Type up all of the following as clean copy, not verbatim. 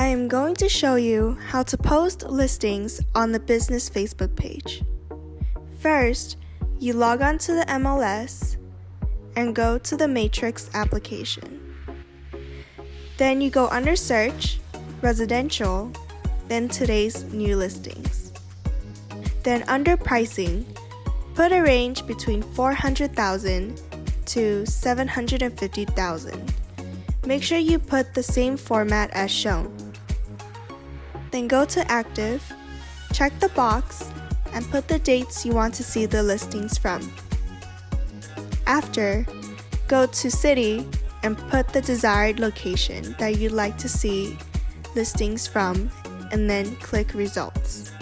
I am going to show you how to post listings on the business Facebook page. First, you log on to the MLS and go to the Matrix application. Then you go under Search, Residential, then Today's New Listings. Then under Pricing, put a range between $400,000 to $750,000. Make sure you put the same format as shown. Then go to Active, check the box, and put the dates you want to see the listings from. After, go to City and put the desired location that you'd like to see listings from, and then click Results.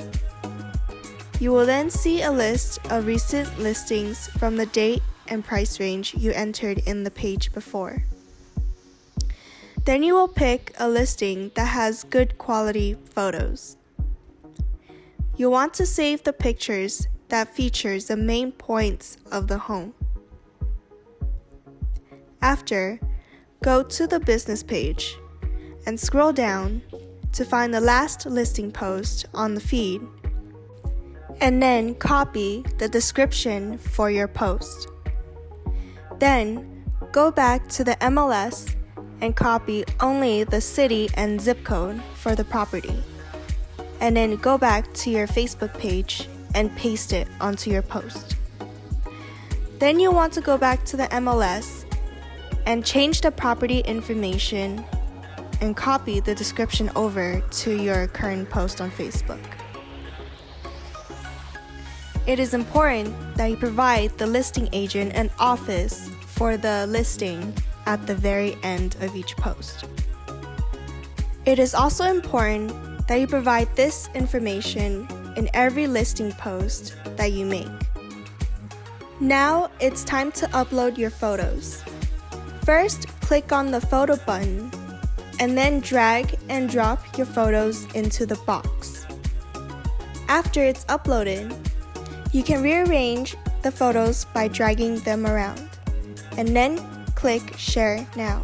You will then see a list of recent listings from the date and price range you entered in the page before. Then you will pick a listing that has good quality photos. You'll want to save the pictures that features the main points of the home. After, go to the business page and scroll down to find the last listing post on the feed, and then copy the description for your post. Then, go back to the MLS and copy only the city and zip code for the property, and then go back to your Facebook page and paste it onto your post. Then you want to go back to the MLS and change the property information and copy the description over to your current post on Facebook. It is important that you provide the listing agent an office for the listing at the very end of each post. It is also important that you provide this information in every listing post that you make. Now it's time to upload your photos. First, click on the photo button and then drag and drop your photos into the box. After it's uploaded, you can rearrange the photos by dragging them around, and then click Share Now.